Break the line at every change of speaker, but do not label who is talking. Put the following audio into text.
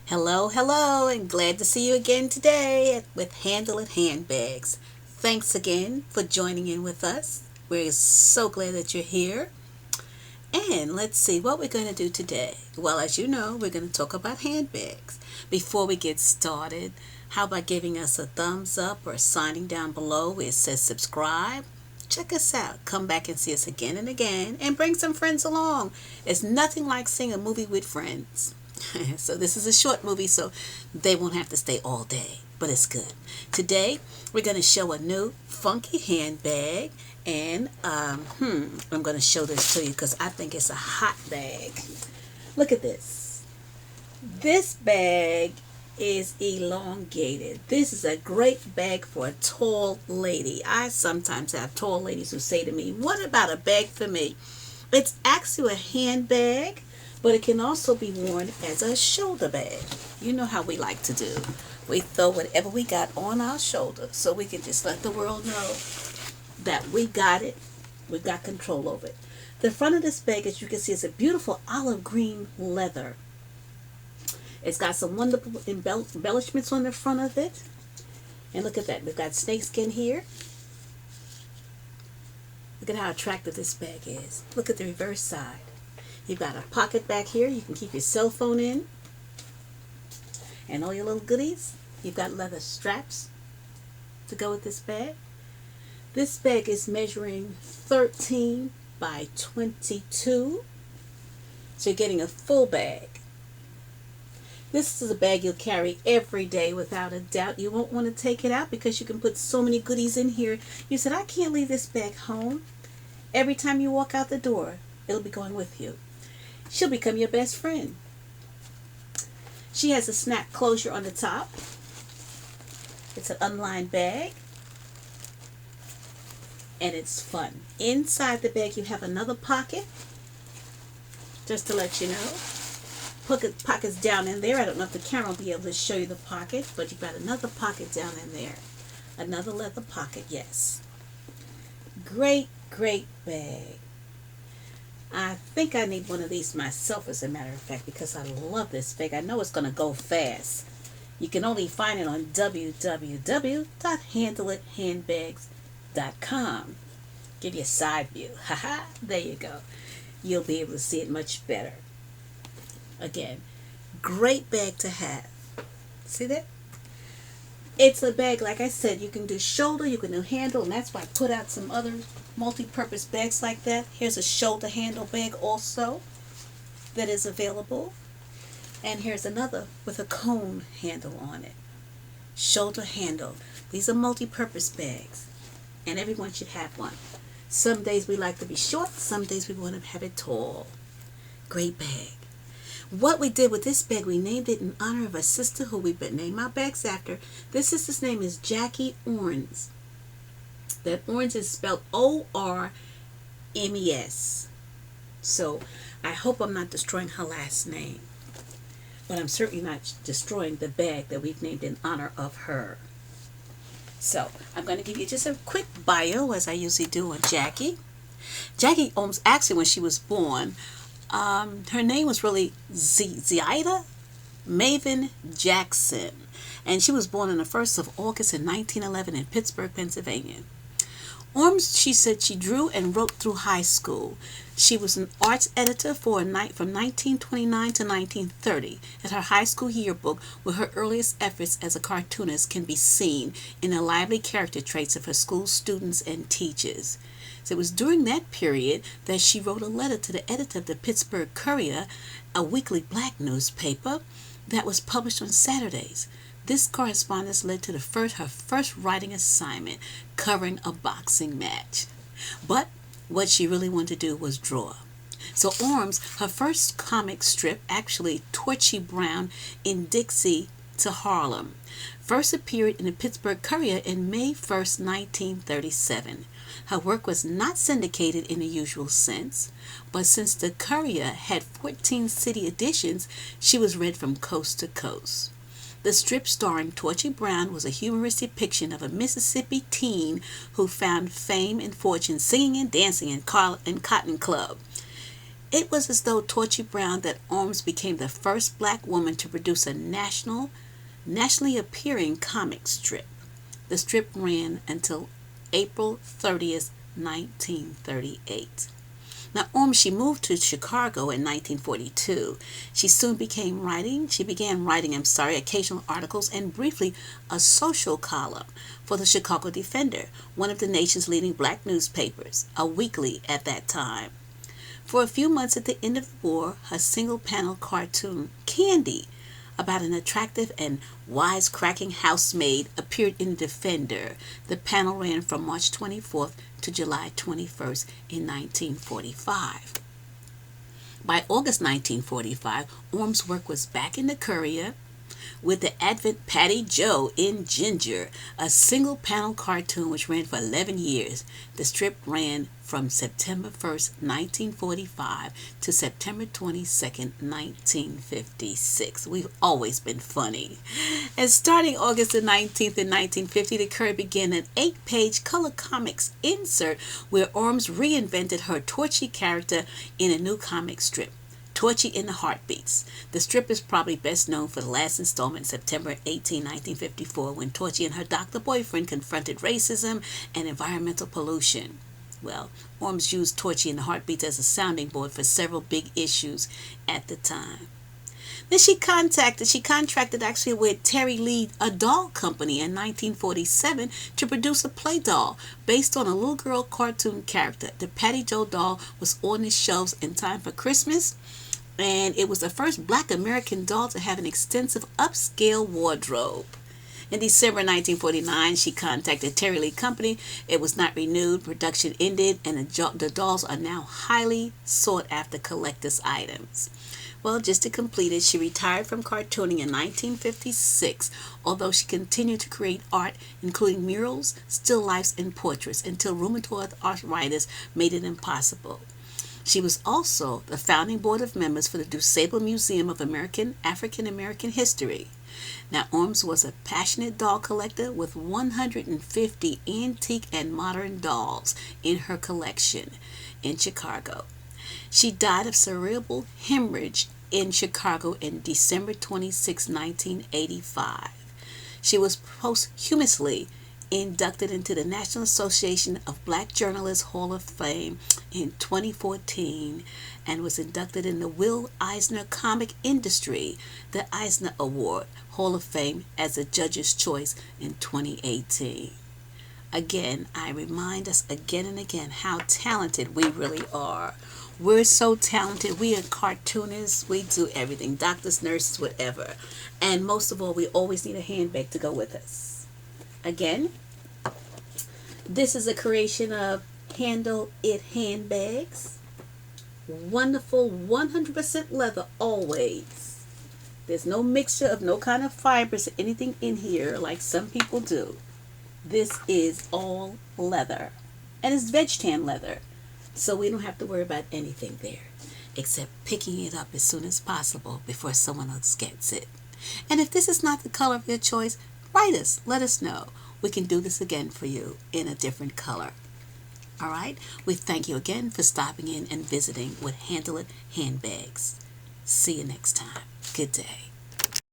Hello, hello, and glad to see you again today with Handle It Handbags. Thanks again for joining in with us. We're so glad that you're here. And let's see what we're going to do today. Well, as you know, we're going to talk about handbags. Before we get started, how about giving us a thumbs up or signing down below where it says subscribe? Check us out. Come back and see us again and again and bring some friends along. It's nothing like seeing a movie with friends. So this is a short movie, so they won't have to stay all day, but it's good. Today we're going to show a new funky handbag, and I'm going to show this to you because I think it's a hot bag. Look at this. This bag is elongated. This is a great bag for a tall lady. I sometimes have tall ladies who say to me, "What about a bag for me?" It's actually a handbag, but it can also be worn as a shoulder bag. You know how we like to do. We throw whatever we got on our shoulder so we can just let the world know that we got it. We got control over it. The front of this bag, as you can see, is a beautiful olive green leather. It's got some wonderful embellishments on the front of it. And look at that. We've got snakeskin here. Look at how attractive this bag is. Look at the reverse side. You've got a pocket back here. You can keep your cell phone in and all your little goodies. You've got leather straps to go with this bag. This bag is measuring 13 by 22. So you're getting a full bag. This is a bag you'll carry every day without a doubt. You won't want to take it out because you can put so many goodies in here. You said, "I can't leave this bag home." Every time you walk out the door, it'll be going with you. She'll become your best friend. She has a snap closure on the top. It's an unlined bag. And it's fun. Inside the bag you have another pocket. Just to let you know. Pockets down in there. I don't know if the camera will be able to show you the pocket, but you've got another pocket down in there. Another leather pocket, yes. Great, great bag. I think I need one of these myself, as a matter of fact, because I love this bag. I know it's going to go fast. You can only find it on www.handleithandbagz.com. Give you a side view. Haha, there you go. You'll be able to see it much better. Again, great bag to have. See that? It's a bag, like I said, you can do shoulder, you can do handle, and that's why I put out some other multi-purpose bags like that. Here's a shoulder handle bag also that is available. And here's another with a cone handle on it. Shoulder handle. These are multi-purpose bags, and everyone should have one. Some days we like to be short, some days we want to have it tall. Great bag. What we did with this bag, we named it in honor of a sister who we've been named our bags after. This sister's name is Jackie Orns. That Orns is spelled O-R-M-E-S. So I hope I'm not destroying her last name. But I'm certainly not destroying the bag that we've named in honor of her. So I'm going to give you just a quick bio, as I usually do, on Jackie. Jackie Orns, actually, when she was born, her name was really Zaida Maven Jackson, and she was born on the 1st of August in 1911 in Pittsburgh, Pennsylvania. Orms, she said she drew and wrote through high school. She was an arts editor for a night from 1929 to 1930. At her high school yearbook, where her earliest efforts as a cartoonist can be seen in the lively character traits of her school students and teachers. So it was during that period that she wrote a letter to the editor of the Pittsburgh Courier, a weekly black newspaper that was published on Saturdays. This correspondence led to her first writing assignment covering a boxing match. But what she really wanted to do was draw. So Orms, her first comic strip, actually Torchy Brown in Dixie to Harlem, first appeared in the Pittsburgh Courier in May 1st, 1937. Her work was not syndicated in the usual sense, but since the Courier had 14 city editions, she was read from coast to coast. The strip starring Torchy Brown was a humorous depiction of a Mississippi teen who found fame and fortune singing and dancing in Cotton Club. It was as though Torchy Brown that Orms became the first black woman to produce a nationally appearing comic strip. The strip ran until April 30th, 1938. Now, she moved to Chicago in 1942. She began writing, occasional articles and briefly a social column for the Chicago Defender, one of the nation's leading black newspapers, a weekly at that time. For a few months at the end of the war, her single-panel cartoon, Candy, about an attractive and wisecracking housemaid appeared in the Defender. The panel ran from March 24th to July 21st in 1945. By August 1945, Orm's work was back in the Courier with the advent Patty Joe in Ginger, a single-panel cartoon which ran for 11 years. The strip ran from September 1st, 1945 to September 22nd, 1956. We've always been funny. And starting August the 19th in 1950, the Courier began an 8-page color comics insert where Orms reinvented her Torchy character in a new comic strip, Torchy in the Heartbeats. The strip is probably best known for the last installment, September 18, 1954, when Torchy and her doctor boyfriend confronted racism and environmental pollution. Well, Orms used Torchy in the Heartbeats as a sounding board for several big issues at the time. Then she contracted actually with Terry Lee, a doll company, in 1947 to produce a play doll based on a little girl cartoon character. The Patty Joe doll was on the shelves in time for Christmas, and it was the first black American doll to have an extensive upscale wardrobe. In December 1949, she contacted Terry Lee Company. It was not renewed, production ended, and the dolls are now highly sought after collector's items. Well, just to complete it, she retired from cartooning in 1956, although she continued to create art, including murals, still lifes, and portraits, until rheumatoid arthritis made it impossible. She was also the founding board of members for the DuSable Museum of African American History. Now, Orms was a passionate doll collector with 150 antique and modern dolls in her collection in Chicago. She died of cerebral hemorrhage in Chicago in December 26, 1985. She was posthumously inducted into the National Association of Black Journalists Hall of Fame in 2014 and was inducted in the Will Eisner Comic Industry, the Eisner Award Hall of Fame as a judge's choice in 2018. Again, I remind us again and again how talented we really are. We're so talented. We are cartoonists. We do everything. Doctors, nurses, whatever. And most of all, we always need a handbag to go with us. Again, this is a creation of handbagz. Wonderful 100% leather always. There's no mixture of no kind of fibers or anything in here like some people do. This is all leather. And it's veg tan leather. So we don't have to worry about anything there except picking it up as soon as possible before someone else gets it. And if this is not the color of your choice, write us. Let us know. We can do this again for you in a different color. All right? We thank you again for stopping in and visiting with Handbagz. See you next time. Good day.